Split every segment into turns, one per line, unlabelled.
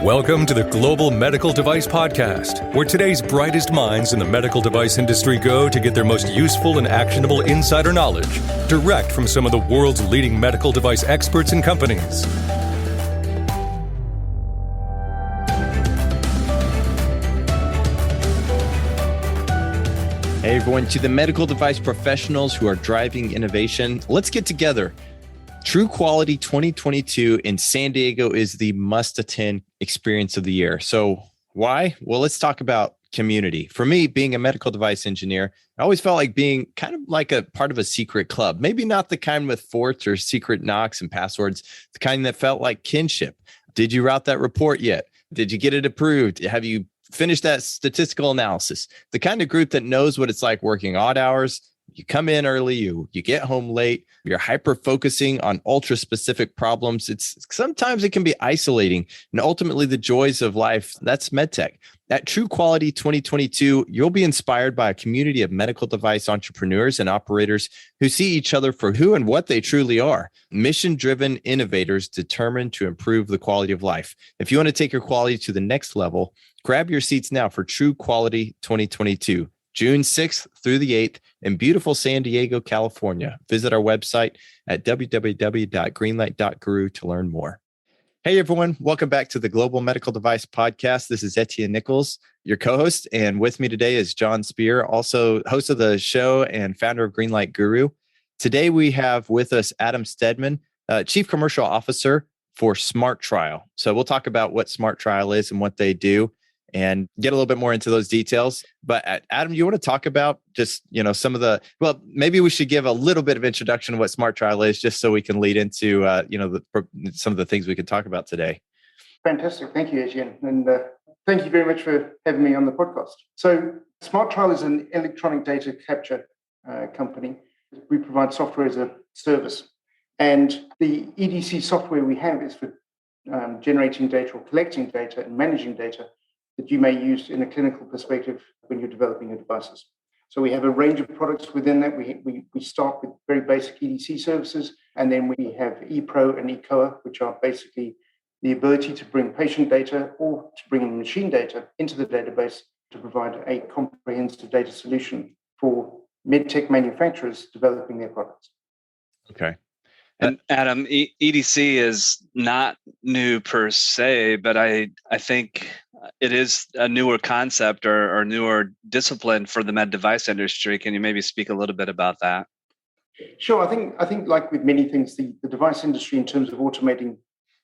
Welcome to the Global Medical Device Podcast, where today's brightest minds in the medical device industry go to get their most useful and actionable insider knowledge direct from some of the world's leading medical device experts and companies.
Hey everyone, to the medical device professionals who are driving innovation, let's get together. True Quality 2022 in San Diego is the must-attend experience of the year. So why? Well, let's talk about community. For me, being a medical device engineer, I always felt like being kind of like a part of a secret club. Maybe not the kind with forts or secret knocks and passwords, the kind that felt like kinship. Did you route that report yet? Did you get it approved? Have you finished that statistical analysis? The kind of group that knows what it's like working odd hours. You come in early, you get home late, you're hyper focusing on ultra specific problems. Sometimes it can be isolating, and ultimately the joys of life, that's MedTech. At True Quality 2022, you'll be inspired by a community of medical device entrepreneurs and operators who see each other for who and what they truly are. Mission-driven innovators determined to improve the quality of life. If you want to take your quality to the next level, grab your seats now for True Quality 2022. June 6th through the 8th in beautiful San Diego, California. Visit our website at www.greenlight.guru to learn more. Hey, everyone. Welcome back to the Global Medical Device Podcast. This is Etienne Nichols, your co-host. And with me today is John Speer, also host of the show and founder of Greenlight Guru. Today, we have with us Adam Steadman, Chief Commercial Officer for Smart Trial. So we'll talk about what Smart Trial is and what they do, and get a little bit more into those details. But Adam, you want to talk about just, some of the, well, maybe we should give a little bit of introduction to what Smart Trial is, just so we can lead into, some of the things we could talk about today.
Fantastic. Thank you, Etienne. And thank you very much for having me on the podcast. So Smart Trial is an electronic data capture company. We provide software as a service. And the EDC software we have is for generating data or collecting data and managing data that you may use in a clinical perspective when you're developing your devices. So we have a range of products within that. We start with very basic EDC services, and then we have ePro and eCOA, which are basically the ability to bring patient data or to bring machine data into the database to provide a comprehensive data solution for medtech manufacturers developing their products.
Okay.
And Adam, EDC is not new per se, but I think it is a newer concept or newer discipline for the med device industry. Can you maybe speak a little bit about that?
Sure. I think like with many things, the device industry in terms of automating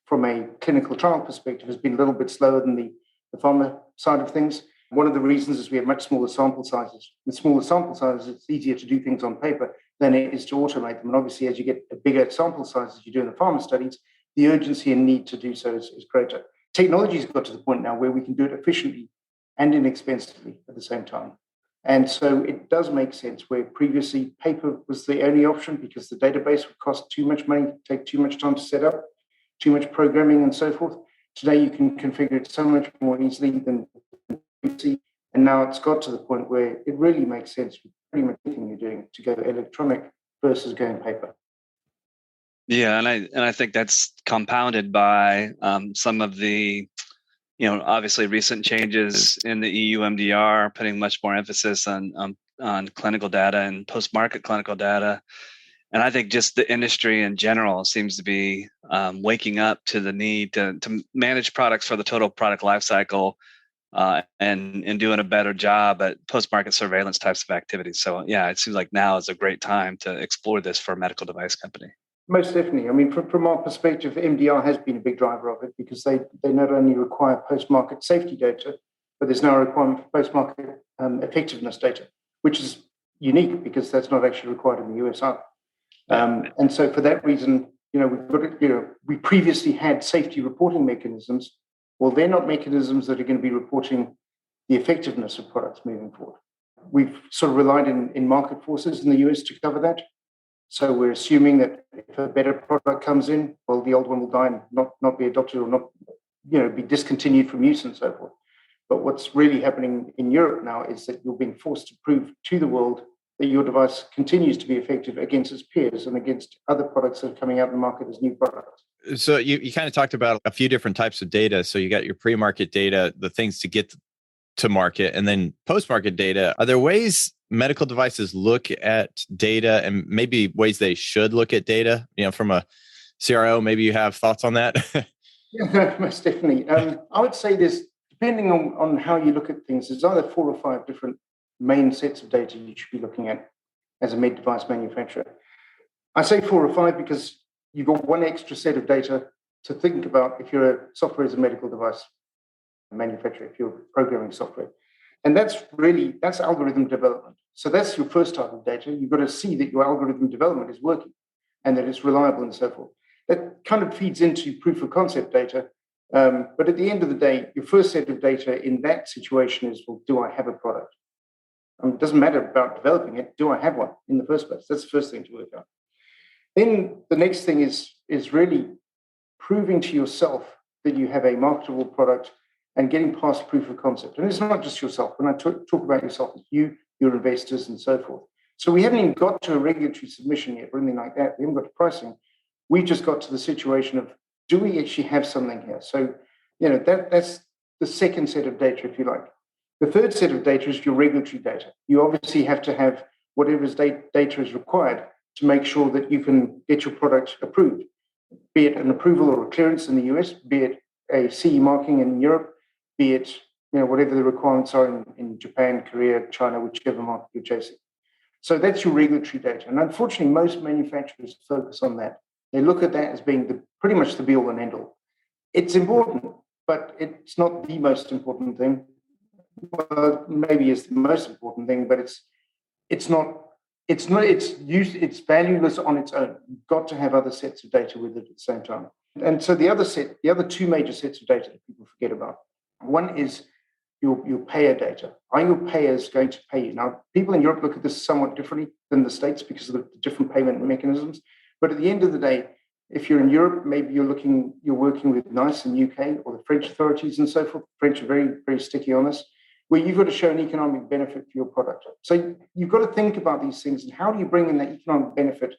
from a clinical trial perspective has been a little bit slower than the pharma side of things. One of the reasons is we have much smaller sample sizes. With smaller sample sizes, it's easier to do things on paper than it is to automate them. And obviously, as you get a bigger sample size as you do in the pharma studies, the urgency and need to do so is greater. Technology's got to the point now where we can do it efficiently and inexpensively at the same time. And so it does make sense where previously paper was the only option because the database would cost too much money, take too much time to set up, too much programming and so forth. Today, you can configure it so much more easily than previously. And now it's got to the point where it really makes sense with pretty much anything you're doing to go electronic versus going paper.
Yeah, and I think that's compounded by some of the, obviously recent changes in the EU MDR, putting much more emphasis on clinical data and post-market clinical data. And I think just the industry in general seems to be waking up to the need to manage products for the total product lifecycle and doing a better job at post-market surveillance types of activities. So yeah, it seems like now is a great time to explore this for a medical device company.
Most definitely. I mean, from our perspective, MDR has been a big driver of it because they not only require post-market safety data, but there's now a requirement for post-market effectiveness data, which is unique because that's not actually required in the US either. And so for that reason, we previously had safety reporting mechanisms. Well, they're not mechanisms that are going to be reporting the effectiveness of products moving forward. We've sort of relied in market forces in the US to cover that. So we're assuming that if a better product comes in, well, the old one will die and not be adopted or not, be discontinued from use and so forth. But what's really happening in Europe now is that you're being forced to prove to the world that your device continues to be effective against its peers and against other products that are coming out in the market as new products.
So you kind of talked about a few different types of data. So you got your pre-market data, the things to get to market, and then post-market data. Are there ways medical devices look at data, and maybe ways they should look at data? From a CRO, maybe you have thoughts on that?
Yeah, most definitely. I would say there's, depending on how you look at things, there's either 4 or 5 different main sets of data you should be looking at as a med device manufacturer. I say 4 or 5 because you've got one extra set of data to think about if you're a software as a medical device manufacturer, if you're programming software. And that's algorithm development. So that's your first type of data. You've got to see that your algorithm development is working and that it's reliable and so forth. That kind of feeds into proof of concept data. But at the end of the day, your first set of data in that situation is, well, do I have a product? It doesn't matter about developing it. Do I have one in the first place? That's the first thing to work out. Then the next thing is really proving to yourself that you have a marketable product and getting past proof of concept. And it's not just yourself. When I talk about yourself, it's you, your investors, and so forth. So we haven't even got to a regulatory submission yet or anything like that. We haven't got to pricing. We just got to the situation of, do we actually have something here? So, that's the second set of data, if you like. The third set of data is your regulatory data. You obviously have to have whatever data is required to make sure that you can get your product approved, be it an approval or a clearance in the US, be it a CE marking in Europe, be it whatever the requirements are in Japan, Korea, China, whichever market you're chasing. So that's your regulatory data. And unfortunately, most manufacturers focus on that. They look at that as being pretty much the be-all and end-all. It's important, but it's not the most important thing. Well, maybe it's the most important thing, but it's valueless on its own. You've got to have other sets of data with it at the same time. And so the other 2 major sets of data that people forget about. One is your payer data. Are your payers going to pay you? Now, people in Europe look at this somewhat differently than the States because of the different payment mechanisms. But at the end of the day, if you're in Europe, maybe you're working with NICE in the UK or the French authorities and so forth. French are very, very sticky on this, where you've got to show an economic benefit for your product. So you've got to think about these things and how do you bring in that economic benefit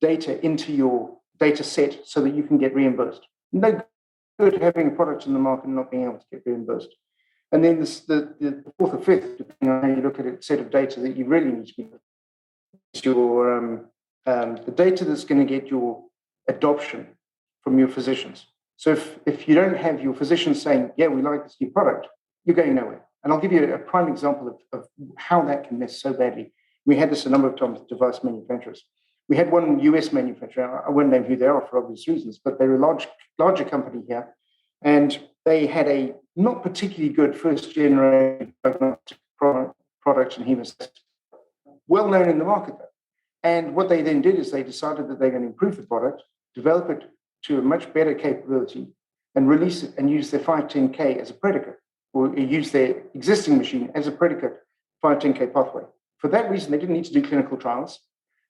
data into your data set so that you can get reimbursed. No good having a product in the market and not being able to get reimbursed. And then the fourth or fifth, depending on how you look at it, set of data that you really need to be is your the data that's going to get your adoption from your physicians. So if you don't have your physicians saying, yeah, we like this new product, you're going nowhere. And I'll give you a prime example of how that can miss so badly. We had this a number of times with device manufacturers. We had one US manufacturer, I won't name who they are for obvious reasons, but they're a larger company here. And they had a not particularly good first-generation diagnostic product in hemostasis, well known in the market though. And what they then did is they decided that they're going to improve the product, develop it to a much better capability, and release it and use their 510K as a predicate, or use their existing machine as a predicate 510K pathway. For that reason, they didn't need to do clinical trials,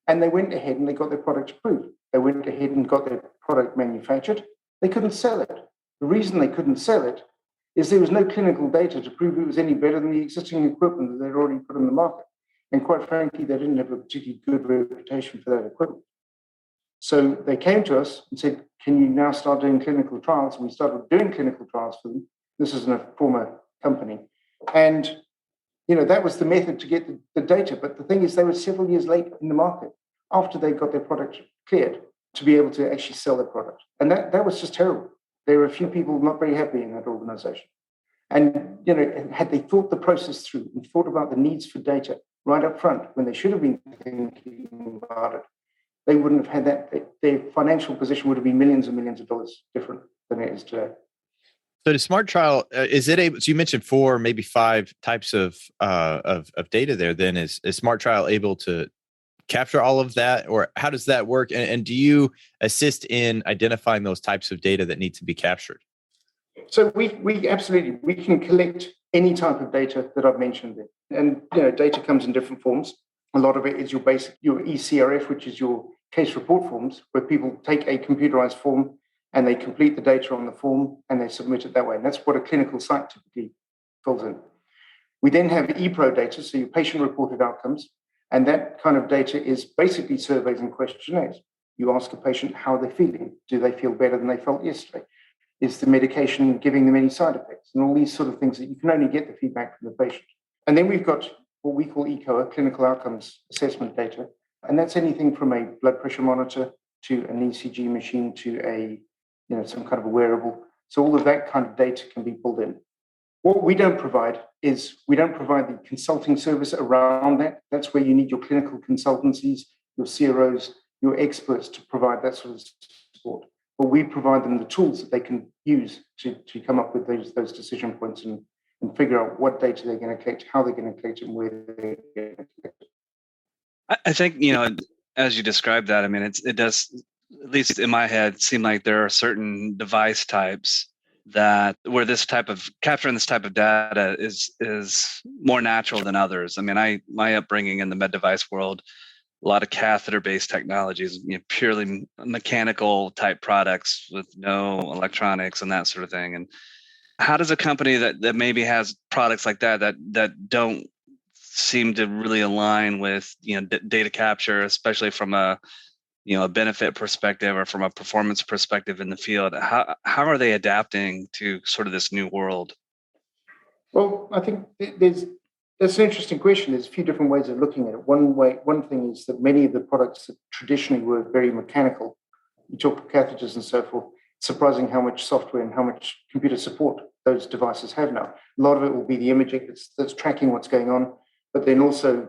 and they went ahead and they got their product approved. They went ahead and got their product manufactured. They couldn't sell it. The reason they couldn't sell it is there was no clinical data to prove it was any better than the existing equipment that they'd already put on the market. And quite frankly, they didn't have a particularly good reputation for that equipment. So they came to us and said, can you now start doing clinical trials? And we started doing clinical trials for them. This is in a former company. And, that was the method to get the data. But the thing is, they were several years late in the market after they got their product cleared to be able to actually sell their product. And that was just terrible. There were a few people not very happy in that organization. And, had they thought the process through and thought about the needs for data right up front when they should have been thinking about it, they wouldn't have had that. Their financial position would have been millions and millions of dollars different than it is today.
So the smart trial, is it able, so you mentioned 4, maybe 5 types of data there, then is smart trial able to capture all of that, or how does that work? And do you assist in identifying those types of data that need to be captured?
So we absolutely, we can collect any type of data that I've mentioned there. And, data comes in different forms. A lot of it is your ECRF, which is your case report forms, where people take a computerized form and they complete the data on the form and they submit it that way. And that's what a clinical site typically fills in. We then have ePro data, so your patient-reported outcomes. And that kind of data is basically surveys and questionnaires. You ask a patient how they're feeling. Do they feel better than they felt yesterday? Is the medication giving them any side effects? And all these sort of things that you can only get the feedback from the patient. And then we've got what we call ECOA, clinical outcomes assessment data. And that's anything from a blood pressure monitor to an ECG machine to some kind of a wearable. So all of that kind of data can be pulled in. What we don't provide is we don't provide the consulting service around that. That's where you need your clinical consultancies, your CROs, your experts to provide that sort of support. But we provide them the tools that they can use to come up with those decision points and figure out what data they're going to collect, how they're going to collect it, and where they're going to collect it.
I think, as you described that, I mean, it does, at least in my head, seem like there are certain device types that where this type of capturing this type of data is more natural than others. I mean, my upbringing in the med device world, a lot of catheter-based technologies, purely mechanical type products with no electronics and that sort of thing. And how does a company that maybe has products like that don't seem to really align with data capture, especially from a benefit perspective or from a performance perspective in the field? How are they adapting to sort of this new world?
Well, I think that's an interesting question. There's a few different ways of looking at it. One thing is that many of the products that traditionally were very mechanical, you talk catheters and so forth, it's surprising how much software and how much computer support those devices have now. A lot of it will be the imaging that's tracking what's going on, but then also,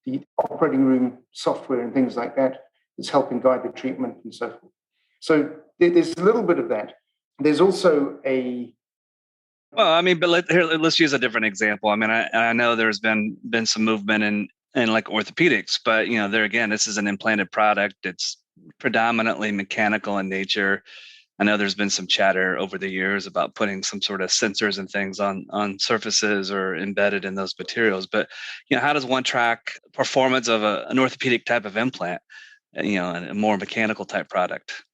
the operating room software and things like that is helping guide the treatment and so forth. So there's a little bit of that. There's also
Well, I mean, but let's use a different example. I mean, I know there's been some movement in like orthopedics, but there again, this is an implanted product. It's predominantly mechanical in nature. I know there's been some chatter over the years about putting some sort of sensors and things on surfaces or embedded in those materials. But how does one track performance of an orthopedic type of implant, a more mechanical type product?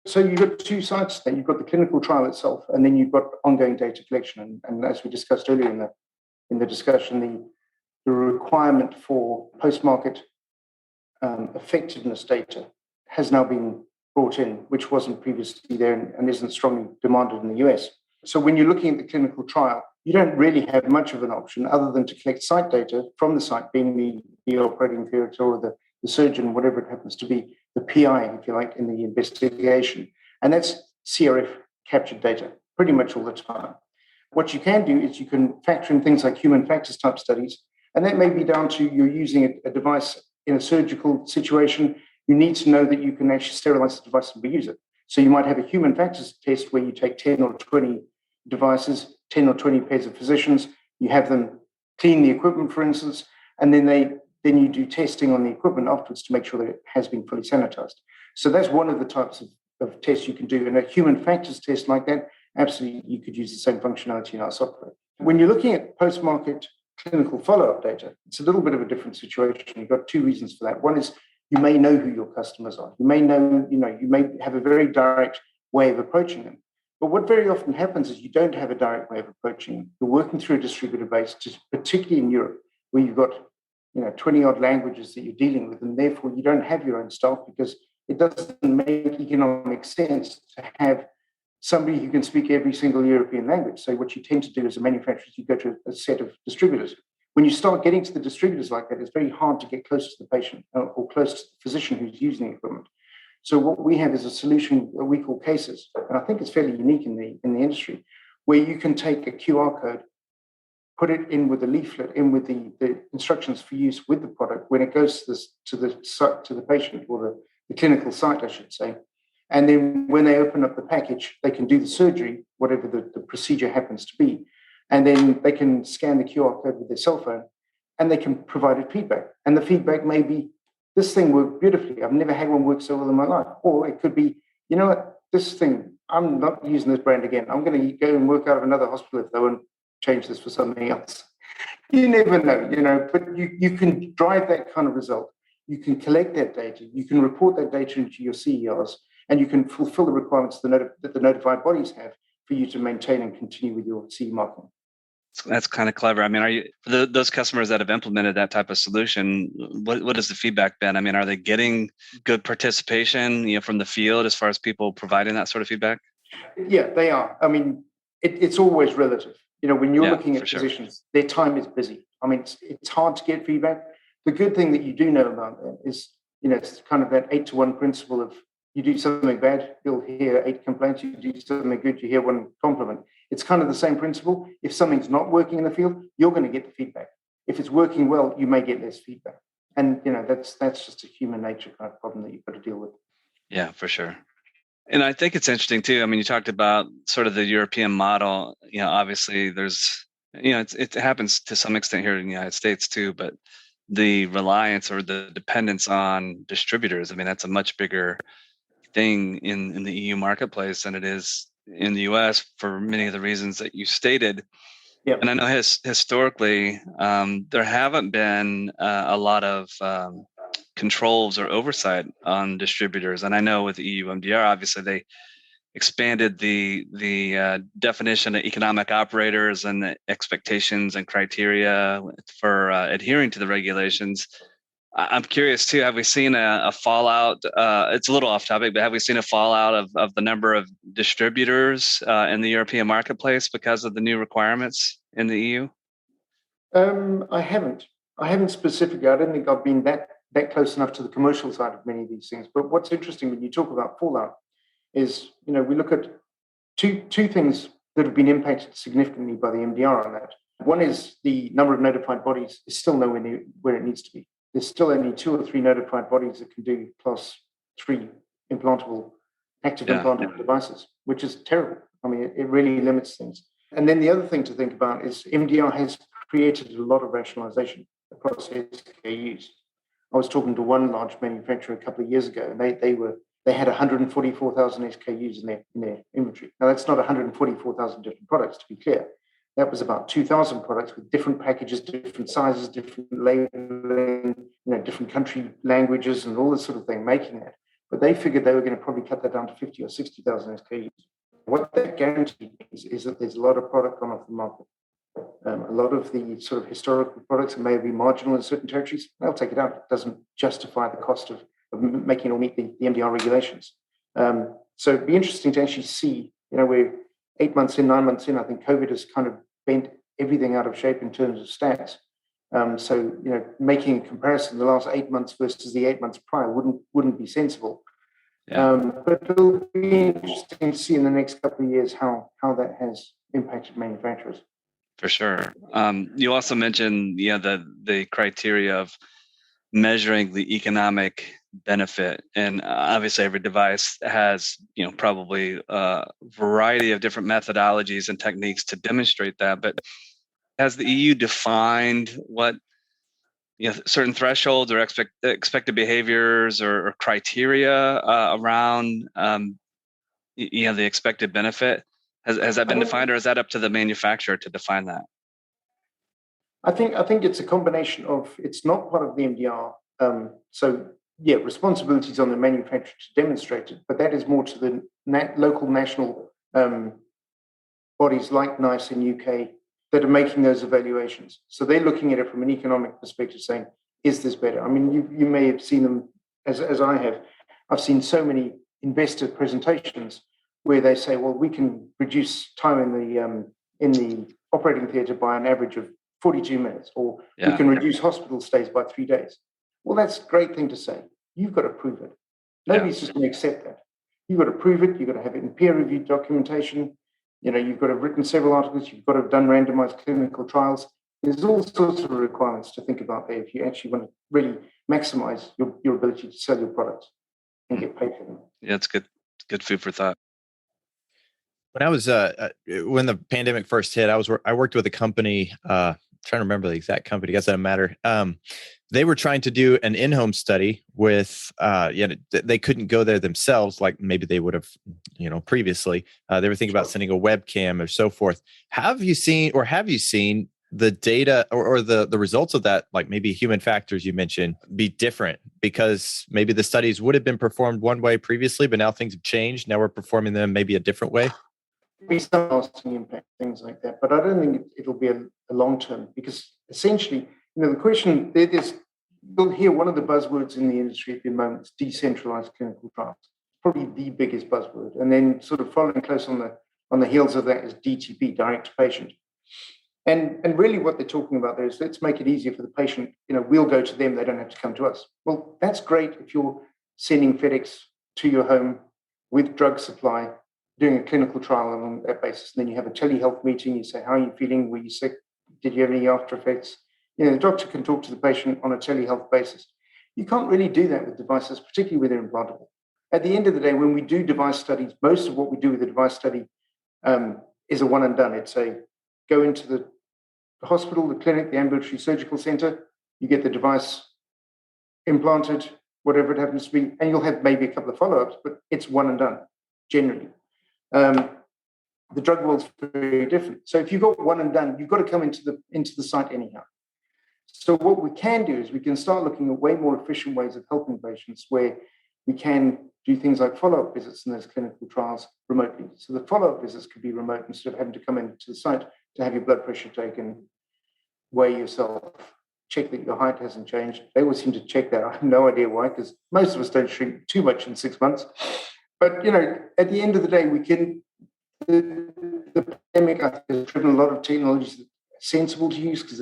So you've got two sides then. You've got the clinical trial itself, and then you've got ongoing data collection. And as we discussed earlier in the discussion, the requirement for post-market effectiveness data has now been brought in, which wasn't previously there and isn't strongly demanded in the US. So when you're looking at the clinical trial, you don't really have much of an option other than to collect site data from the site, being the operating theatre or the surgeon, whatever it happens to be, the PI, if you like, in the investigation. And that's CRF captured data pretty much all the time. What you can do is you can factor in things like human factors type studies, and that may be down to you're using a device in a surgical situation. You need to know that you can actually sterilize the device and reuse it. So you might have a human factors test where you take 10 or 20 devices, 10 or 20 pairs of physicians, you have them clean the equipment, for instance, and then you do testing on the equipment afterwards to make sure that it has been fully sanitized. So that's one of the types of tests you can do. And a human factors test like that, absolutely, you could use the same functionality in our software. When you're looking at post-market clinical follow-up data, it's a little bit of a different situation. You've got two reasons for that. One is you may know who your customers are. You may know, you may have a very direct way of approaching them. But what very often happens is you don't have a direct way of approaching them. You're working through a distributor base, particularly in Europe, where you've got 20-odd languages that you're dealing with, and therefore you don't have your own staff because it doesn't make economic sense to have somebody who can speak every single European language. So what you tend to do as a manufacturer is you go to a set of distributors. When you start getting to the distributors like that, it's very hard to get close to the patient or close to the physician who's using the equipment. So what we have is a solution that we call Cases, and I think it's fairly unique in the industry, where you can take a QR code, put it in with a leaflet, in with the instructions for use with the product when it goes to the patient or the clinical site, I should say. And then when they open up the package, they can do the surgery, whatever the procedure happens to be. And then they can scan the QR code with their cell phone and they can provide it feedback. And the feedback may be, this thing worked beautifully. I've never had one work so well in my life. Or it could be, you know what, this thing, I'm not using this brand again. I'm going to go and work out of another hospital if they won't change this for something else. You never know, but you can drive that kind of result. You can collect that data. You can report that data into your CERs, and you can fulfill the requirements that the notified bodies have for you to maintain and continue with your CE marking.
That's kind of clever. I mean, are you for those customers that have implemented that type of solution? What has the feedback been? I mean, are they getting good participation, from the field as far as people providing that sort of feedback?
Yeah, they are. I mean, it's always relative. When you're looking at
sure.
physicians, their time is busy. I mean, it's hard to get feedback. The good thing that you do know about that is, it's kind of that 8-to-1 principle of you do something bad, you'll hear 8 complaints. You do something good, you hear 1 compliment. It's kind of the same principle. If something's not working in the field, you're going to get the feedback. If it's working well, you may get less feedback. And, that's just a human nature kind of problem that you've got to deal with.
Yeah, for sure. And I think it's interesting too. I mean, you talked about sort of the European model. Obviously there's, it happens to some extent here in the United States too, but the reliance or the dependence on distributors, I mean, that's a much bigger thing in the EU marketplace than it is in the US for many of the reasons that you stated.
Yep.
And I know historically, there haven't been a lot of controls or oversight on distributors. And I know with EU MDR, obviously they expanded the definition of economic operators and the expectations and criteria for adhering to the regulations. I'm curious too, have we seen a fallout? It's a little off topic, but have we seen a fallout of the number of distributors in the European marketplace because of the new requirements in the EU?
I haven't specifically. I don't think I've been that close enough to the commercial side of many of these things. But what's interesting when you talk about fallout is, we look at two things that have been impacted significantly by the MDR on that. One is the number of notified bodies is still nowhere near where it needs to be. There's still only 2 or 3 notified bodies that can do class 3 implantable, active implantable devices, which is terrible. I mean, it really limits things. And then the other thing to think about is MDR has created a lot of rationalization across SKUs. I was talking to one large manufacturer a couple of years ago, and they had 144,000 SKUs in their inventory. Now, that's not 144,000 different products, to be clear. That was about 2,000 products with different packages, different sizes, different labeling, different country languages and all this sort of thing, making that. But they figured they were going to probably cut that down to 50 or 60,000 SKUs. What that guarantees is that there's a lot of product gone off the market. A lot of the sort of historical products may be marginal in certain territories. They'll take it out. It doesn't justify the cost of making it all meet the MDR regulations. So it'd be interesting to actually see, we're 8 months in, 9 months in. I think COVID has kind of bent everything out of shape in terms of stats. So, making a comparison the last 8 months versus the 8 months prior wouldn't be sensible.
Yeah.
But it'll be interesting to see in the next couple of years how that has impacted manufacturers.
For sure. You also mentioned, the criteria of measuring the economic benefit, and obviously every device has, probably a variety of different methodologies and techniques to demonstrate that. But has the EU defined what certain thresholds or expected behaviors or criteria around the expected benefit? Has that been defined, or is that up to the manufacturer to define that?
I think it's a combination of, it's not part of the MDR. So responsibilities on the manufacturer to demonstrate it, but that is more to the local national bodies like NICE in UK that are making those evaluations. So they're looking at it from an economic perspective, saying, is this better? I mean, you may have seen them as I have. I've seen so many investor presentations where they say, well, we can reduce time in the operating theatre by an average of 42 minutes, or we can reduce hospital stays by 3 days. Well, that's a great thing to say. You've got to prove it. Nobody's just going to accept that. You've got to prove it. You've got to have it in peer-reviewed documentation. You've got to have written several articles. You've got to have done randomized clinical trials. There's all sorts of requirements to think about there if you actually want to really maximize your ability to sell your products and get paid for them.
Yeah, it's good food for thought.
When I was when the pandemic first hit, I worked with a company. Trying to remember the exact company. I guess that doesn't matter. They were trying to do an in-home study with. They couldn't go there themselves, like maybe they would have, previously. They were thinking about sending a webcam or so forth. Have you seen the data or the results of that, like maybe human factors you mentioned, be different because maybe the studies would have been performed one way previously, but now things have changed. Now we're performing them maybe a different way.
Be some lasting impact, things like that. But I don't think it'll be a long term, because essentially, the question there's you'll hear one of the buzzwords in the industry at the moment is decentralized clinical trials. Probably the biggest buzzword, and then sort of following close on the heels of that is DTP, direct to patient. And really, what they're talking about there is let's make it easier for the patient. We'll go to them; they don't have to come to us. Well, that's great if you're sending FedEx to your home with drug supply, doing a clinical trial on that basis. And then you have a telehealth meeting. You say, how are you feeling? Were you sick? Did you have any after effects? The doctor can talk to the patient on a telehealth basis. You can't really do that with devices, particularly when they're implantable. At the end of the day, when we do device studies, most of what we do with the device study is a one and done. It's go into the hospital, the clinic, the ambulatory surgical center, you get the device implanted, whatever it happens to be, and you'll have maybe a couple of follow-ups, but it's one and done, generally. The drug world's very different. So if you've got one and done, you've got to come into the site anyhow. So what we can do is we can start looking at way more efficient ways of helping patients, where we can do things like follow-up visits in those clinical trials remotely. So the follow-up visits could be remote instead of having to come into the site to have your blood pressure taken, weigh yourself, check that your height hasn't changed. They always seem to check that. I have no idea why, because most of us don't shrink too much in 6 months. But, at the end of the day, we can, the pandemic, I think, has driven a lot of technologies that are sensible to use because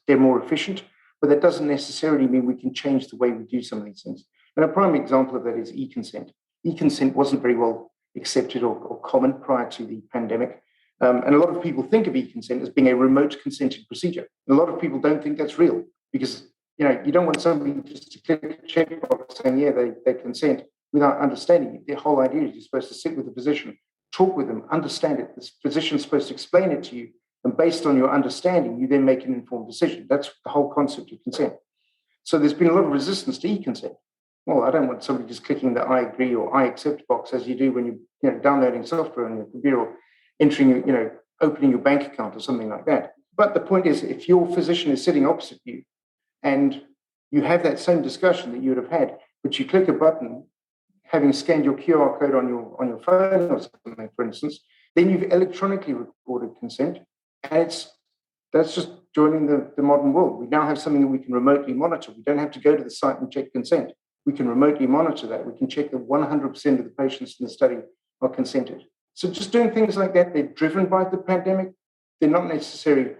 they're more efficient, but that doesn't necessarily mean we can change the way we do some of these things. And a prime example of that is e-consent. E-consent wasn't very well accepted or common prior to the pandemic. And a lot of people think of e-consent as being a remote consented procedure. And a lot of people don't think that's real because, you don't want somebody just to click a checkbox saying, yeah, they consent without understanding it. The whole idea is you're supposed to sit with the physician, talk with them, understand it. The physician's supposed to explain it to you. And based on your understanding, you then make an informed decision. That's the whole concept of consent. So there's been a lot of resistance to e-consent. Well, I don't want somebody just clicking the I agree or I accept box as you do when you're downloading software on your computer or entering, opening your bank account or something like that. But the point is, if your physician is sitting opposite you and you have that same discussion that you would have had, but you click a button, having scanned your QR code on your phone or something, for instance, then you've electronically recorded consent. And that's just joining the modern world. We now have something that we can remotely monitor. We don't have to go to the site and check consent. We can remotely monitor that. We can check that 100% of the patients in the study are consented. So just doing things like that, they're driven by the pandemic. They're not necessarily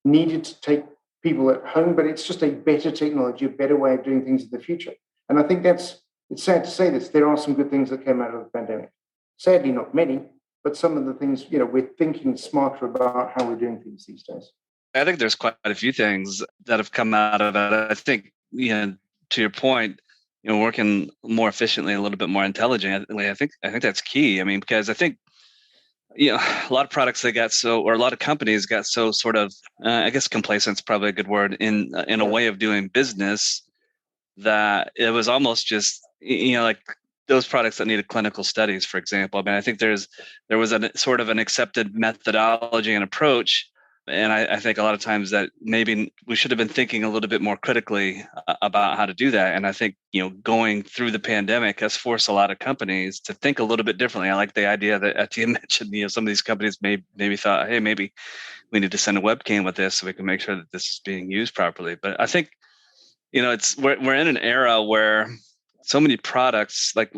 needed to take people at home, but it's just a better technology, a better way of doing things in the future. And I think it's sad to say this, there are some good things that came out of the pandemic. Sadly, not many, but some of the things, we're thinking smarter about how we're doing things these days.
I think there's quite a few things that have come out of it. I think, to your point, working more efficiently, a little bit more intelligently. I think that's key. I mean, because I think, a lot of products or a lot of companies got so sort of, I guess complacent is probably a good word in a way of doing business that it was almost just, like those products that needed clinical studies, for example. I mean, I think there was a sort of an accepted methodology and approach. And I think a lot of times that maybe we should have been thinking a little bit more critically about how to do that. And I think, going through the pandemic has forced a lot of companies to think a little bit differently. I like the idea that Etienne mentioned, some of these companies maybe thought, hey, maybe we need to send a webcam with this so we can make sure that this is being used properly. But I think, we're in an era where so many products like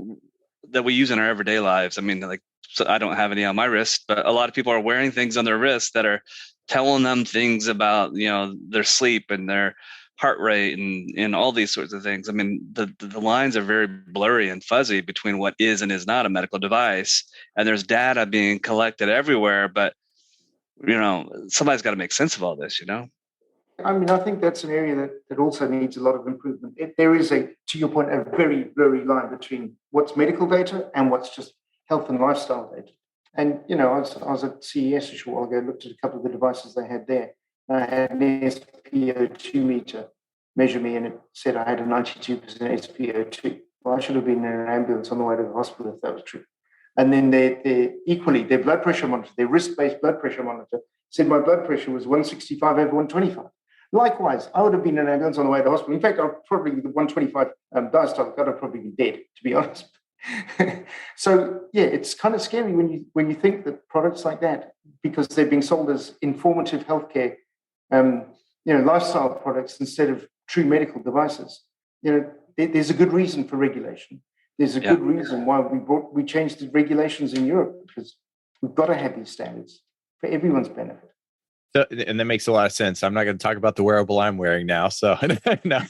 that we use in our everyday lives. I mean, so I don't have any on my wrist, but a lot of people are wearing things on their wrists that are telling them things about, their sleep and their heart rate and all these sorts of things. I mean, the lines are very blurry and fuzzy between what is and is not a medical device. And there's data being collected everywhere, but, somebody's got to make sense of all this,
I mean, I think that's an area that also needs a lot of improvement. There is to your point, a very blurry line between what's medical data and what's just health and lifestyle data. And, I was at CES a short while ago, looked at a couple of the devices they had there. I had an SpO2 meter measure me, and it said I had a 92% SpO2. Well, I should have been in an ambulance on the way to the hospital if that was true. And then their blood pressure monitor, their wrist-based blood pressure monitor, said my blood pressure was 165 over 125. Likewise, I would have been in an ambulance on the way to the hospital. In fact, I'd probably, with the 125 diastolic, I'd have probably been dead, to be honest. So yeah, it's kind of scary when you think that products like that, because they're being sold as informative healthcare, lifestyle products instead of true medical devices. There's a good reason for regulation. There's a good reason why we changed the regulations in Europe, because we've got to have these standards for everyone's benefit.
So, and that makes a lot of sense. I'm not going to talk about the wearable I'm wearing now. So, no.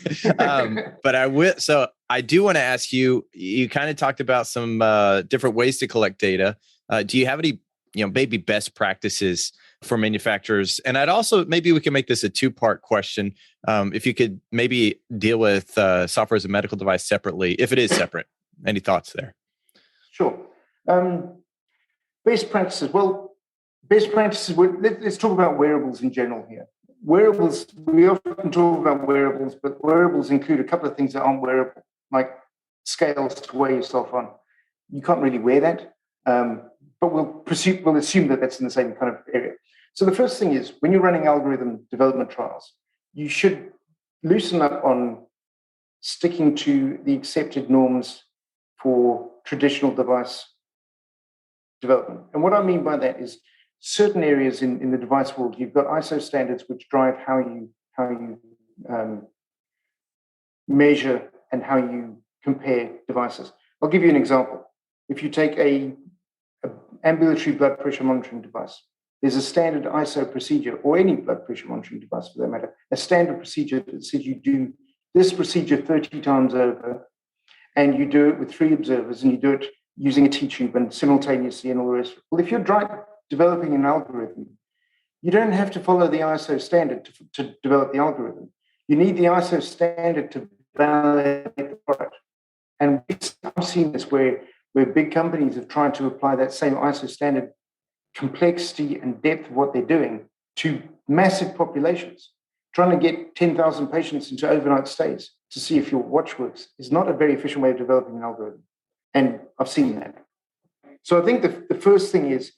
But I will. So I do want to ask you, you kind of talked about some different ways to collect data. Do you have any, maybe best practices for manufacturers? And I'd also, maybe we can make this a 2-part question. If you could maybe deal with software as a medical device separately, if it is separate. Any thoughts there?
Sure. Best practices. Well, best practices, let's talk about wearables in general here. Wearables, we often talk about wearables, but wearables include a couple of things that aren't wearable, like scales to weigh yourself on. You can't really wear that, but we'll assume that that's in the same kind of area. So the first thing is, when you're running algorithm development trials, you should loosen up on sticking to the accepted norms for traditional device development. And what I mean by that is, certain areas in the device world, you've got ISO standards which drive how you measure and how you compare devices. I'll give you an example. If you take a ambulatory blood pressure monitoring device, there's a standard ISO procedure, or any blood pressure monitoring device for that matter, a standard procedure that says you do this procedure 30 times over, and you do it with 3 observers, and you do it using a T-tube and simultaneously and all the rest. Well, if you're developing an algorithm, you don't have to follow the ISO standard to develop the algorithm. You need the ISO standard to validate the product. And I've seen this where big companies have tried to apply that same ISO standard complexity and depth of what they're doing to massive populations. Trying to get 10,000 patients into overnight stays to see if your watch works is not a very efficient way of developing an algorithm. And I've seen that. So I think the first thing is,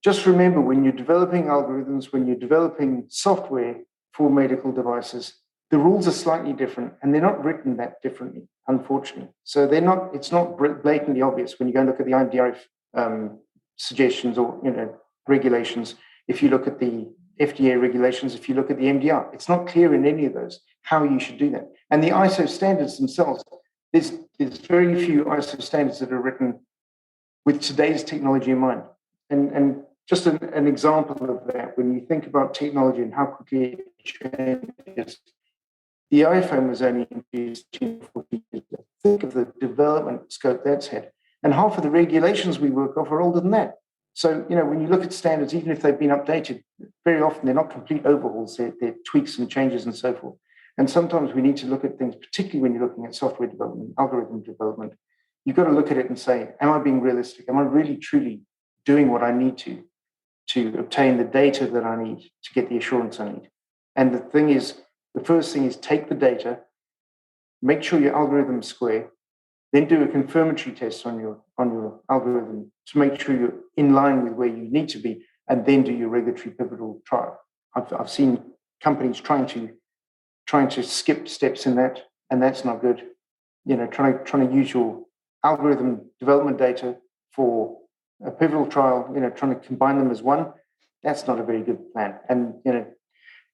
just remember, when you're developing algorithms, when you're developing software for medical devices, the rules are slightly different, and they're not written that differently, unfortunately. So it's not blatantly obvious when you go and look at the IMDR suggestions or regulations. If you look at the FDA regulations, if you look at the MDR, it's not clear in any of those how you should do that. And the ISO standards themselves, there's very few ISO standards that are written with today's technology in mind. And just an example of that, when you think about technology and how quickly it changes, the iPhone was only introduced 14 years ago. Think of the development scope that's had. And half of the regulations we work off are older than that. So, when you look at standards, even if they've been updated, very often they're not complete overhauls, they're tweaks and changes and so forth. And sometimes we need to look at things, particularly when you're looking at software development, algorithm development, you've got to look at it and say, am I being realistic? Am I really, truly doing what I need to obtain the data that I need to get the assurance I need? And the first thing is take the data, make sure your algorithm is square, then do a confirmatory test on your algorithm to make sure you're in line with where you need to be, and then do your regulatory pivotal trial. I've seen companies trying to skip steps in that, and that's not good. Trying to use your algorithm development data for a pivotal trial, trying to combine them as one, that's not a very good plan. And,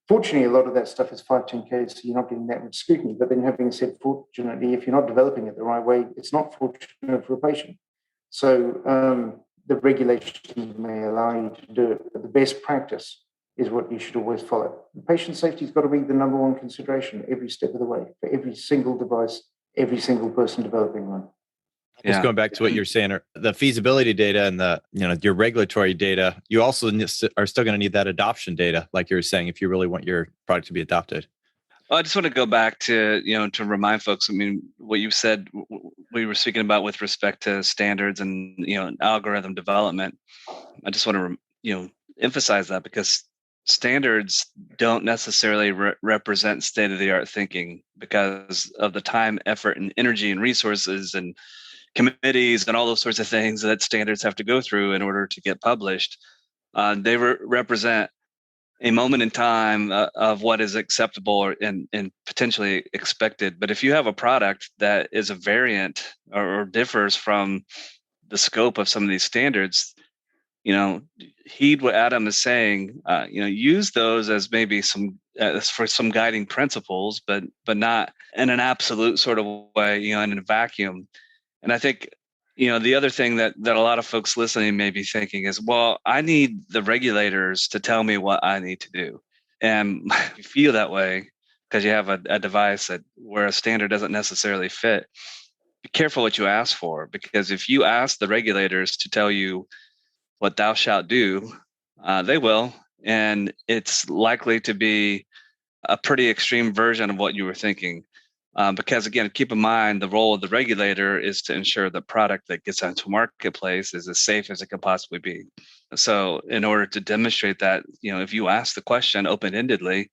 fortunately, a lot of that stuff is 510K, so you're not getting that much scrutiny. But then having said, fortunately, if you're not developing it the right way, it's not fortunate for a patient. So the regulations may allow you to do it, but the best practice is what you should always follow. Patient safety has got to be the number one consideration every step of the way for every single device, every single person developing one.
Just going back to what you're saying, the feasibility data and your regulatory data, you also are still going to need that adoption data, like you were saying, if you really want your product to be adopted.
Well, I just want to go back to, to remind folks, what you said, we were speaking about with respect to standards and, algorithm development. I just want to, emphasize that, because standards don't necessarily represent state-of-the-art thinking, because of the time, effort, and energy and resources and committees and all those sorts of things that standards have to go through in order to get published. They represent a moment in time of what is acceptable and potentially expected. But if you have a product that is a variant or differs from the scope of some of these standards, heed what Adam is saying. Use those as maybe some for some guiding principles, but not in an absolute sort of way, in a vacuum. And I think, the other thing that a lot of folks listening may be thinking is, well, I need the regulators to tell me what I need to do. And if you feel that way because you have a device where a standard doesn't necessarily fit, be careful what you ask for, because if you ask the regulators to tell you what thou shalt do, they will. And it's likely to be a pretty extreme version of what you were thinking. Because again, keep in mind, the role of the regulator is to ensure the product that gets onto marketplace is as safe as it can possibly be. So in order to demonstrate that, if you ask the question open-endedly,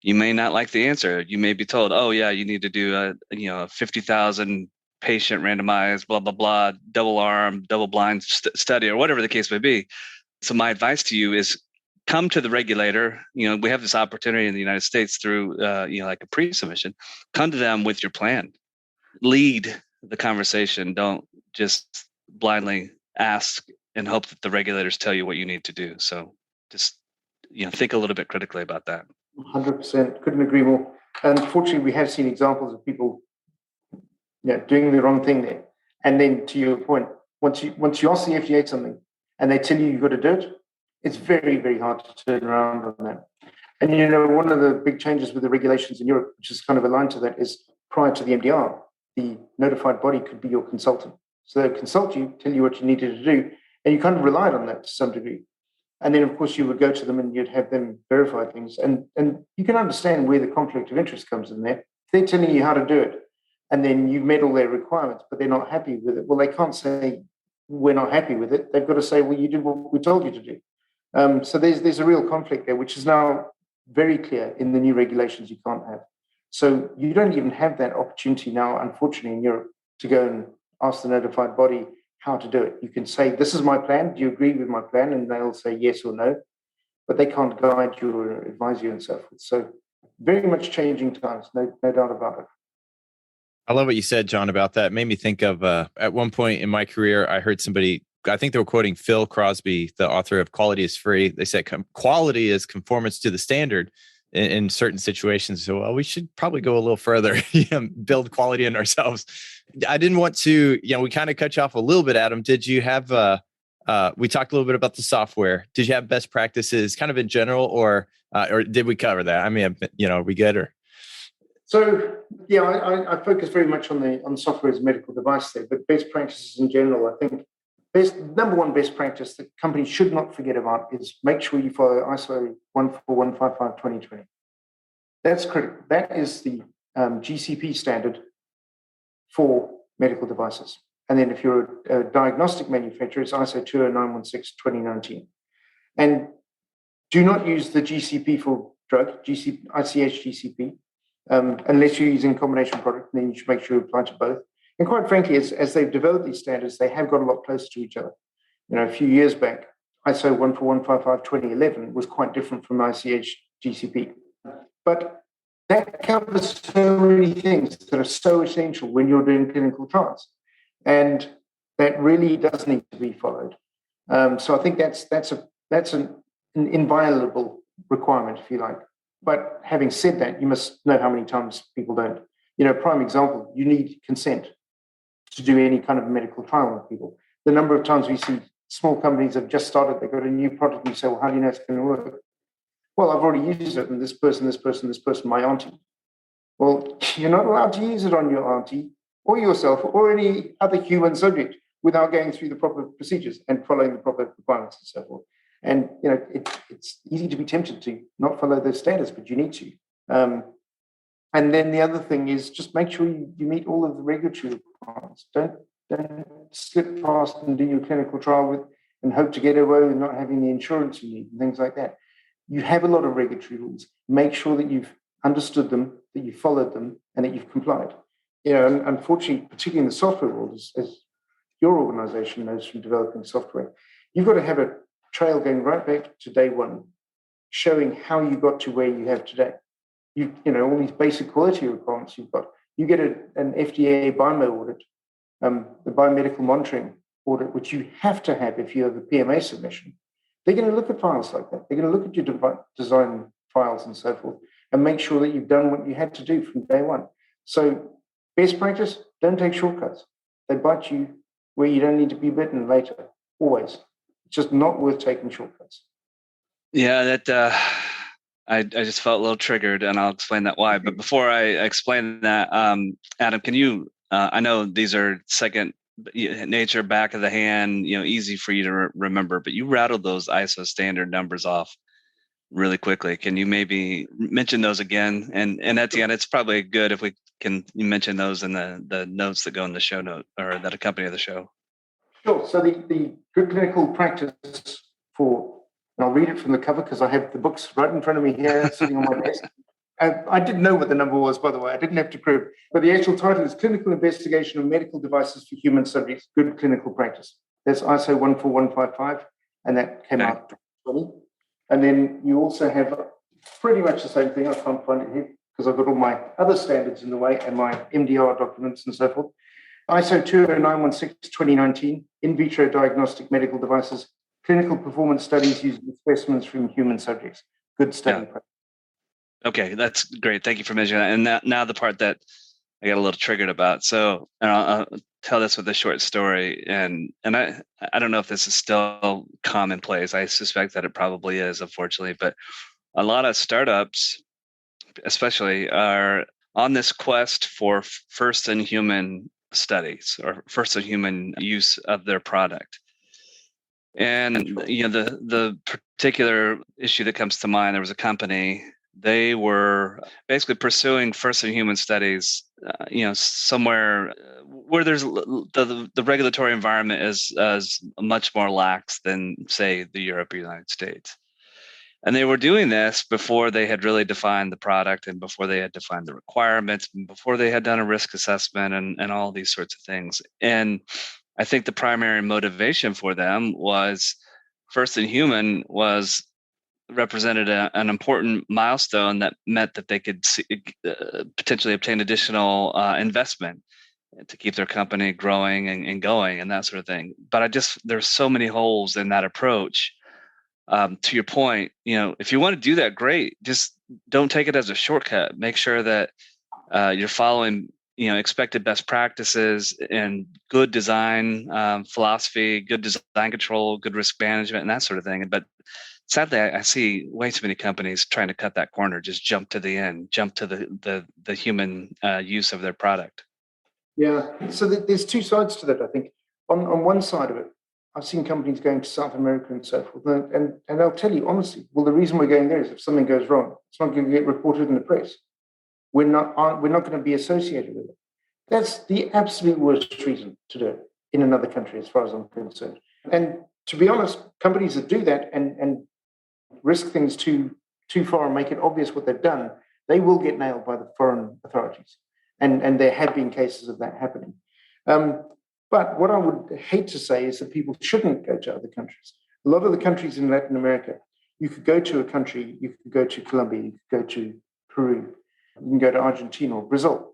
you may not like the answer. You may be told, oh yeah, you need to do a 50,000 patient randomized, blah, blah, blah, double arm, double blind study, or whatever the case may be. So my advice to you is come to the regulator. We have this opportunity in the United States through, like a pre-submission. Come to them with your plan. Lead the conversation. Don't just blindly ask and hope that the regulators tell you what you need to do. So just, think a little bit critically about that.
100%. Couldn't agree more. Unfortunately, we have seen examples of people doing the wrong thing there. And then to your point, once you ask the FDA something and they tell you you've got to do it, it's very, very hard to turn around on that. And one of the big changes with the regulations in Europe, which is kind of aligned to that, is prior to the MDR, the notified body could be your consultant. So they'd consult you, tell you what you needed to do, and you kind of relied on that to some degree. And then, of course, you would go to them and you'd have them verify things. And you can understand where the conflict of interest comes in there. If they're telling you how to do it, and then you've met all their requirements, but they're not happy with it, well, they can't say, we're not happy with it. They've got to say, well, you did what we told you to do. So there's a real conflict there, which is now very clear in the new regulations you can't have. So you don't even have that opportunity now, unfortunately, in Europe, to go and ask the notified body how to do it. You can say, this is my plan. Do you agree with my plan? And they'll say yes or no, but they can't guide you or advise you and so forth. So very much changing times, no doubt about it.
I love what you said, John, about that. It made me think of at one point in my career, I heard somebody, I think they were quoting Phil Crosby, the author of Quality is Free. They said quality is conformance to the standard in certain situations. So, well, we should probably go a little further, build quality in ourselves. I didn't want to, we kind of cut you off a little bit, Adam. Did you have, we talked a little bit about the software. Did you have best practices kind of in general, or did we cover that? I mean, are we good or?
So, yeah, I focus very much on software as a medical device there, but best practices in general, I think number one best practice that companies should not forget about is make sure you follow ISO 14155:2020. That's critical. That is the GCP standard for medical devices. And then if you're a diagnostic manufacturer, it's ISO 20916:2019. And do not use the GCP for drug, ICH GCP, unless you're using a combination product, then you should make sure you apply to both. And quite frankly, as they've developed these standards, they have got a lot closer to each other. A few years back, ISO 14155:2011 was quite different from ICH GCP. But that covers so many things that are so essential when you're doing clinical trials. And that really does need to be followed. So I think that's an inviolable requirement, if you like. But having said that, you must know how many times people don't. Prime example, you need consent to do any kind of medical trial with people. The number of times we see small companies have just started, they've got a new product, and you say, well, how do you know it's going to work? Well, I've already used it, and this person, my auntie. Well, you're not allowed to use it on your auntie or yourself or any other human subject without going through the proper procedures and following the proper requirements and so forth. And, it's easy to be tempted to not follow those standards, but you need to. And then the other thing is just make sure you meet all of the regulatory requirements. Don't slip past and do your clinical trial and hope to get away with not having the insurance you need and things like that. You have a lot of regulatory rules. Make sure that you've understood them, that you've followed them, and that you've complied. And unfortunately, particularly in the software world, as your organization knows from developing software, you've got to have a trail going right back to day one. showing how you got to where you have today. You know, all these basic quality requirements you've got. You get an FDA BIMO audit, the biomedical monitoring audit, which you have to have if you have a PMA submission. They're going to look at files like that. They're going to look at your design files and so forth and make sure that you've done what you had to do from day one. So best practice, don't take shortcuts. They bite you where you don't need to be bitten later, always. It's just not worth taking shortcuts.
Yeah, that I just felt a little triggered, and I'll explain that why. But before I explain that, Adam, can you, I know these are second nature, back of the hand, easy for you to remember, but you rattled those ISO standard numbers off really quickly. Can you maybe mention those again? And Etienne, it's probably good if we can mention those in the notes that go in the show note or that accompany the show.
Sure. So the good clinical practice for, and I'll read it from the cover because I have the books right in front of me here sitting on my desk. I didn't know what the number was, by the way. I didn't have to prove. But the actual title is Clinical Investigation of Medical Devices for Human Subjects, Good Clinical Practice. That's ISO 14155, and that came out in 2020. And then you also have pretty much the same thing. I can't find it here because I've got all my other standards in the way and my MDR documents and so forth. ISO 20916-2019, In Vitro Diagnostic Medical Devices, Clinical Performance Studies using specimens from human subjects. Good study practice.
Okay, that's great. Thank you for mentioning that. And now the part that I got a little triggered about. So I'll tell this with a short story. And I don't know if this is still commonplace. I suspect that it probably is, unfortunately. But a lot of startups, especially, are on this quest for first in human studies or first in human use of their product. And the particular issue that comes to mind, there was a company. They were basically pursuing first in human studies, somewhere where there's the regulatory environment is much more lax than, say, the Europe or United States. And they were doing this before they had really defined the product and before they had defined the requirements and before they had done a risk assessment and all these sorts of things. And I think the primary motivation for them was first in human was represented an important milestone that meant that they could potentially obtain additional investment to keep their company growing and going and that sort of thing. But there's so many holes in that approach. To your point, if you want to do that, great. Just don't take it as a shortcut. Make sure that you're following, expected best practices and good design philosophy, good design control, good risk management, and that sort of thing. But sadly, I see way too many companies trying to cut that corner, just jump to the end, jump to the human use of their product.
Yeah, so there's two sides to that, I think. On one side of it, I've seen companies going to South America and so forth, and they'll tell you honestly, well, the reason we're going there is if something goes wrong, it's not going to get reported in the press. We're not going to be associated with it. That's the absolute worst reason to do it in another country, as far as I'm concerned. And to be honest, companies that do that and risk things too far and make it obvious what they've done, they will get nailed by the foreign authorities. And there have been cases of that happening. But what I would hate to say is that people shouldn't go to other countries. A lot of the countries in Latin America, you could go to a country, you could go to Colombia, you could go to Peru, you can go to Argentina or Brazil.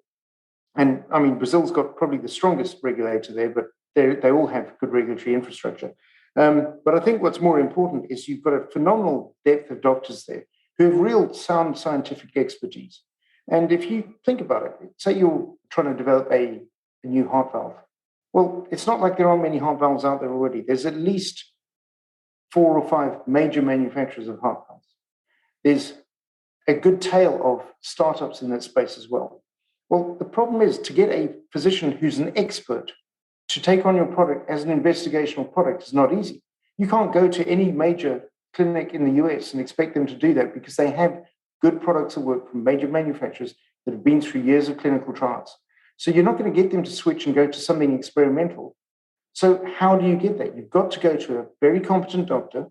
And I mean, Brazil's got probably the strongest regulator there, but they all have good regulatory infrastructure. But I think what's more important is you've got a phenomenal depth of doctors there who have real sound scientific expertise. And if you think about it, say you're trying to develop a new heart valve. Well, it's not like there aren't many heart valves out there already. There's at least 4 or 5 major manufacturers of heart valves. There's a good tail of startups in that space as well. Well, the problem is to get a physician who's an expert to take on your product as an investigational product is not easy. You can't go to any major clinic in the US and expect them to do that because they have good products that work from major manufacturers that have been through years of clinical trials. So you're not going to get them to switch and go to something experimental. So how do you get that? You've got to go to a very competent doctor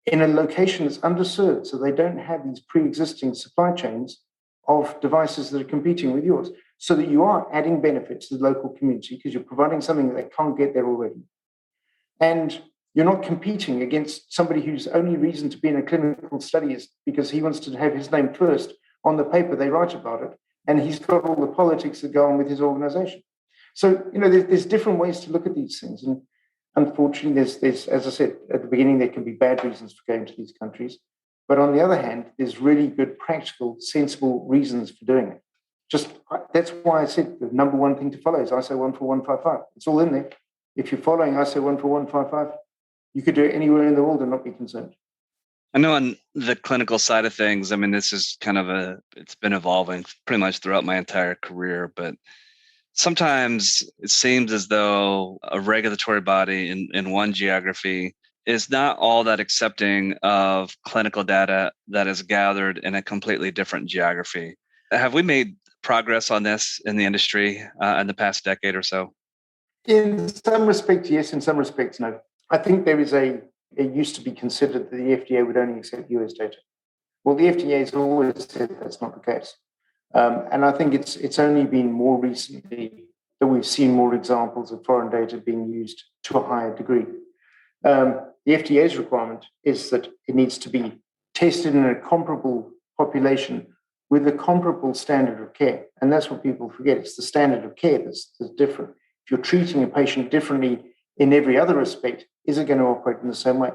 in a location that's underserved so they don't have these pre-existing supply chains of devices that are competing with yours, so that you are adding benefit to the local community because you're providing something that they can't get there already. And you're not competing against somebody whose only reason to be in a clinical study is because he wants to have his name first on the paper they write about it, and he's got all the politics that go on with his organization. So, there's different ways to look at these things. And unfortunately, there's, as I said at the beginning, there can be bad reasons for going to these countries. But on the other hand, there's really good, practical, sensible reasons for doing it. That's why I said the number one thing to follow is ISO 14155. It's all in there. If you're following ISO 14155, you could do it anywhere in the world and not be concerned.
I know on the clinical side of things, I mean, this is kind of it's been evolving pretty much throughout my entire career, but sometimes it seems as though a regulatory body in one geography is not all that accepting of clinical data that is gathered in a completely different geography. Have we made progress on this in the industry in the past decade or so?
In some respects, yes. In some respects, no. I think there is it used to be considered that the FDA would only accept US data. Well, the FDA has always said that's not the case. And I think it's only been more recently that we've seen more examples of foreign data being used to a higher degree. The FDA's requirement is that it needs to be tested in a comparable population with a comparable standard of care. And that's what people forget. It's the standard of care that's different. If you're treating a patient differently in every other respect, is it going to operate in the same way?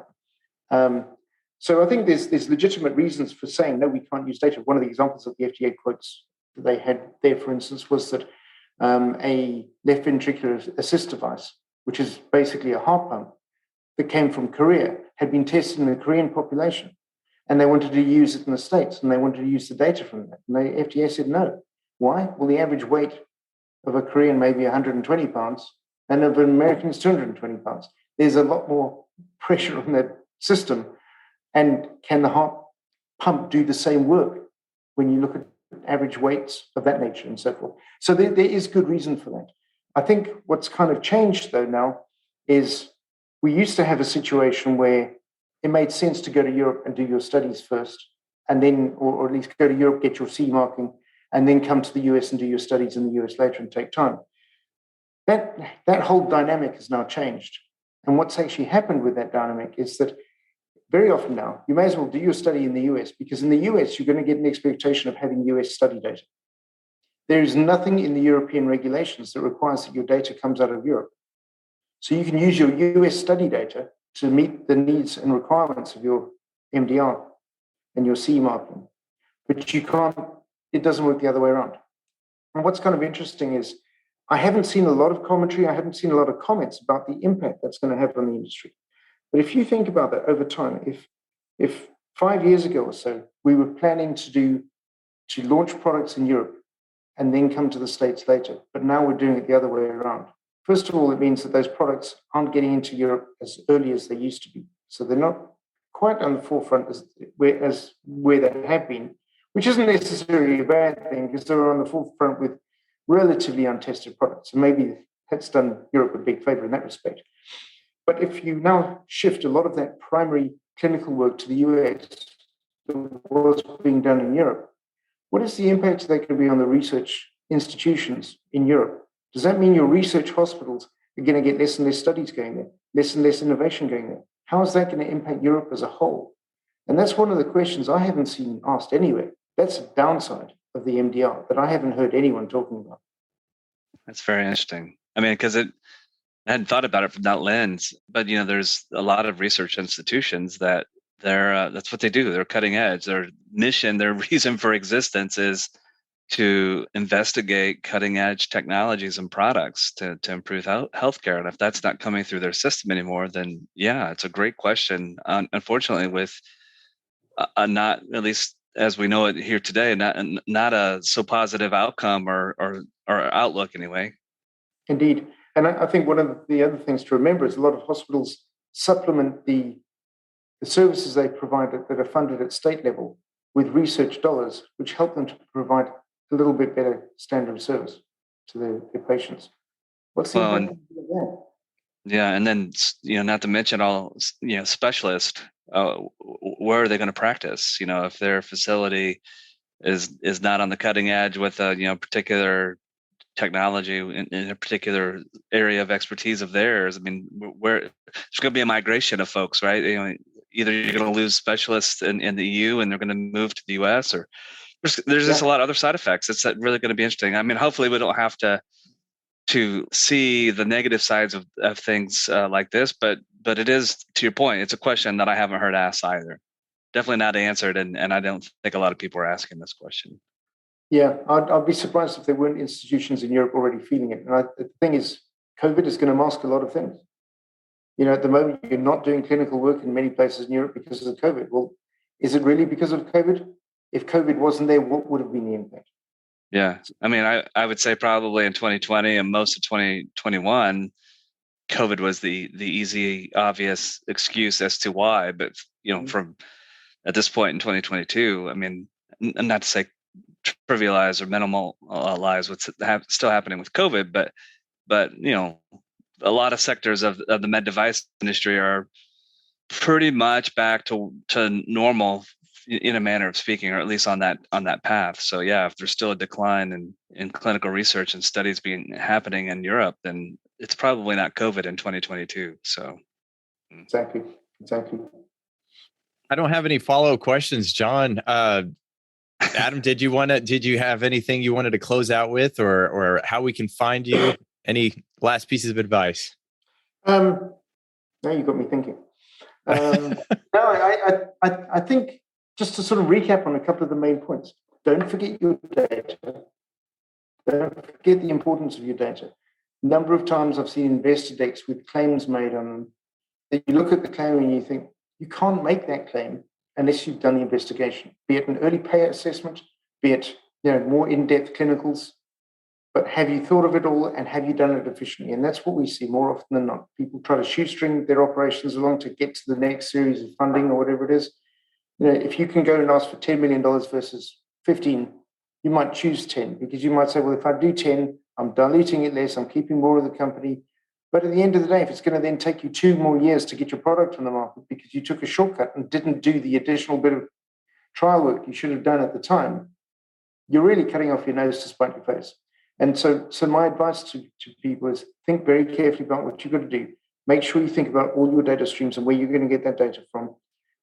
So I think there's legitimate reasons for saying, no, we can't use data. One of the examples that the FDA quotes that they had there, for instance, was that a left ventricular assist device, which is basically a heart pump, that came from Korea, had been tested in the Korean population. And they wanted to use it in the States, and they wanted to use the data from that. And the FDA said no. Why? Well, the average weight of a Korean may be 120 pounds, and of an American is 220 pounds. There's a lot more pressure on that system. And can the heart pump do the same work when you look at average weights of that nature and so forth? So there is good reason for that. I think what's kind of changed, though, now is we used to have a situation where it made sense to go to Europe and do your studies first, and then, or at least go to Europe, get your CE marking, and then come to the US and do your studies in the US later and take time. That whole dynamic has now changed. And what's actually happened with that dynamic is that very often now, you may as well do your study in the US, because in the US, you're going to get an expectation of having US study data. There is nothing in the European regulations that requires that your data comes out of Europe. So you can use your US study data to meet the needs and requirements of your MDR and your CE marking. But it doesn't work the other way around. And what's kind of interesting is I haven't seen a lot of commentary, I haven't seen a lot of comments about the impact that's going to have on the industry. But if you think about that over time, if 5 years ago or so, we were planning to launch products in Europe and then come to the States later, but now we're doing it the other way around. First of all, it means that those products aren't getting into Europe as early as they used to be. So they're not quite on the forefront as where they have been, which isn't necessarily a bad thing, because they're on the forefront with relatively untested products. And maybe that's done Europe a big favor in that respect. But if you now shift a lot of that primary clinical work to the US, that was being done in Europe, what is the impact that could be on the research institutions in Europe? Does that mean your research hospitals are going to get less and less studies going there, less and less innovation going there? How is that going to impact Europe as a whole? And that's one of the questions I haven't seen asked anywhere. That's a downside of the MDR that I haven't heard anyone talking about.
That's very interesting. I mean, because I hadn't thought about it from that lens, but there's a lot of research institutions that that's what they do. They're cutting edge. Their mission, their reason for existence is to investigate cutting edge technologies and products to improve healthcare. And if that's not coming through their system anymore, then yeah, it's a great question. Unfortunately, with not, at least as we know it here today, not a so positive outcome or outlook anyway.
Indeed. And I think one of the other things to remember is a lot of hospitals supplement the services they provide that are funded at state level with research dollars, which help them to provide a little bit better standard of service to their patients. What's the impact of that?
Yeah, and then not to mention all specialists. Where are they going to practice? If their facility is not on the cutting edge with a particular technology in a particular area of expertise of theirs. I mean, where there's going to be a migration of folks, right? Either you're going to lose specialists in the EU and they're going to move to the US, or there's just a lot of other side effects. It's really going to be interesting. I mean, hopefully we don't have to see the negative sides of things like this, but it is, to your point, it's a question that I haven't heard asked either. Definitely not answered, and I don't think a lot of people are asking this question.
Yeah, I'd be surprised if there weren't institutions in Europe already feeling it. And the thing is, COVID is going to mask a lot of things. At the moment, you're not doing clinical work in many places in Europe because of COVID. Well, is it really because of COVID? If COVID wasn't there, what would have been the impact?
Yeah, I mean, I would say probably in 2020 and most of 2021, COVID was the easy, obvious excuse as to why. But from at this point in 2022, I mean, not to say trivialize or minimalize what's still happening with COVID, but a lot of sectors of the med device industry are pretty much back to normal in a manner of speaking, or at least on that path. So yeah, if there's still a decline in clinical research and studies happening in Europe, then it's probably not COVID in 2022. So
exactly.
I don't have any follow-up questions, John. Adam, did you have anything you wanted to close out with, or how we can find you? Any last pieces of advice?
Now you got me thinking. No, I think just to sort of recap on a couple of the main points. Don't forget your data. Don't forget the importance of your data. A number of times I've seen investor decks with claims made on them. That you look at the claim and you think, you can't make that claim unless you've done the investigation, be it an early payer assessment, be it more in-depth clinicals. But have you thought of it all, and have you done it efficiently? And that's what we see more often than not. People try to shoestring their operations along to get to the next series of funding or whatever it is. If you can go and ask for $10 million versus 15, you might choose 10, because you might say, well, if I do 10, I'm diluting it less, I'm keeping more of the company. But at the end of the day, if it's going to then take you 2 more years to get your product on the market because you took a shortcut and didn't do the additional bit of trial work you should have done at the time, you're really cutting off your nose to spite your face. And so my advice to people is think very carefully about what you've got to do. Make sure you think about all your data streams and where you're going to get that data from.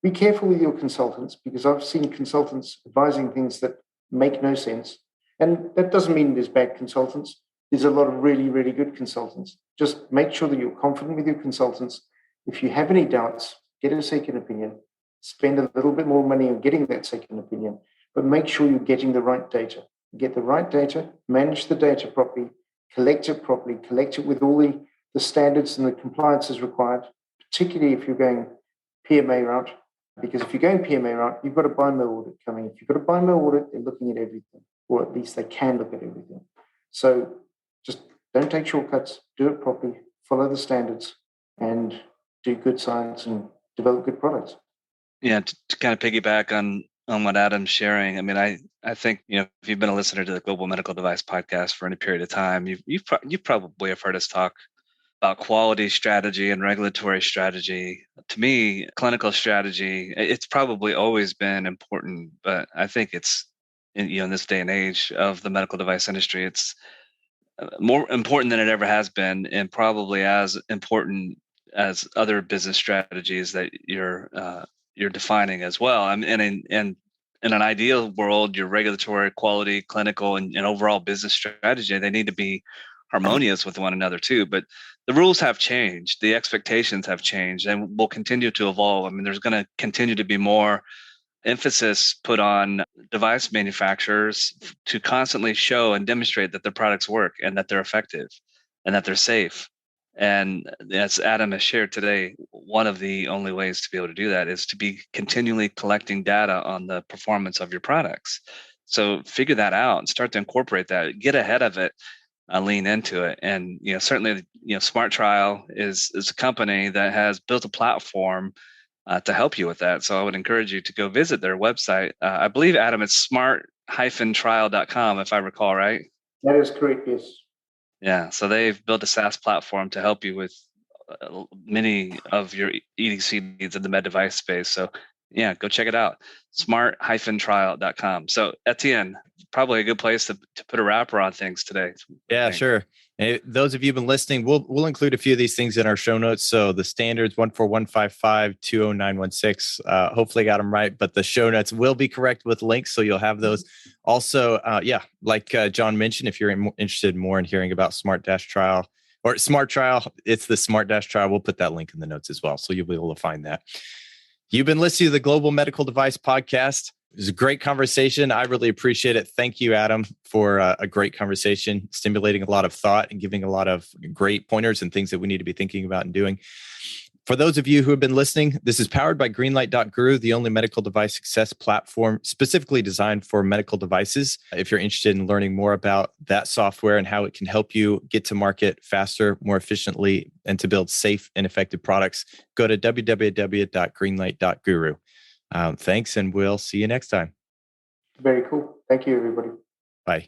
Be careful with your consultants, because I've seen consultants advising things that make no sense. And that doesn't mean there's bad consultants. There's a lot of really, really good consultants. Just make sure that you're confident with your consultants. If you have any doubts, get a second opinion. Spend a little bit more money on getting that second opinion, but make sure you're getting the right data. Get the right data, manage the data properly, collect it with all the standards and the compliances required, particularly if you're going PMA route. Because if you're going PMA route, you've got a BIMO audit coming. If you've got a BIMO audit, they're looking at everything, or at least they can look at everything. So just don't take shortcuts, do it properly, follow the standards, and do good science and develop good products.
Yeah, to kind of piggyback on what Adam's sharing, I mean, I think, if you've been a listener to the Global Medical Device Podcast for any period of time, you probably have heard us talk about quality strategy and regulatory strategy. To me, clinical strategy, it's probably always been important, but I think it's in this day and age of the medical device industry, it's more important than it ever has been, and probably as important as other business strategies that you're defining as well. I mean, and in an ideal world, your regulatory, quality, clinical, and overall business strategy, they need to be harmonious with one another too. But the rules have changed, the expectations have changed, and will continue to evolve. I mean, there's going to continue to be more emphasis put on device manufacturers to constantly show and demonstrate that their products work and that they're effective and that they're safe. And as Adam has shared today, one of the only ways to be able to do that is to be continually collecting data on the performance of your products. So figure that out and start to incorporate that, get ahead of it, lean into it. And certainly, Smart Trial is a company that has built a platform to help you with that. So I would encourage you to go visit their website. I believe, Adam, it's smart-trial.com, if I recall, right?
That is correct, yes.
Yeah, so they've built a SaaS platform to help you with many of your EDC needs in the med device space. So Yeah, go check it out. smart-trial.com. So Etienne, probably a good place to put a wrapper on things today.
Yeah, sure. And those of you who've been listening, we'll include a few of these things in our show notes. So the standards 14155-20916. Hopefully got them right, but the show notes will be correct with links, so you'll have those. Also, like John mentioned, if you're interested more in hearing about Smart Trial, it's the Smart Trial. We'll put that link in the notes as well, so you'll be able to find that. You've been listening to the Global Medical Device Podcast. It was a great conversation. I really appreciate it. Thank you, Adam, for a great conversation, stimulating a lot of thought and giving a lot of great pointers and things that we need to be thinking about and doing. For those of you who have been listening, this is powered by Greenlight.Guru, the only medical device success platform specifically designed for medical devices. If you're interested in learning more about that software and how it can help you get to market faster, more efficiently, and to build safe and effective products, go to www.greenlight.guru. Thanks, and we'll see you next time.
Very cool. Thank you, everybody.
Bye.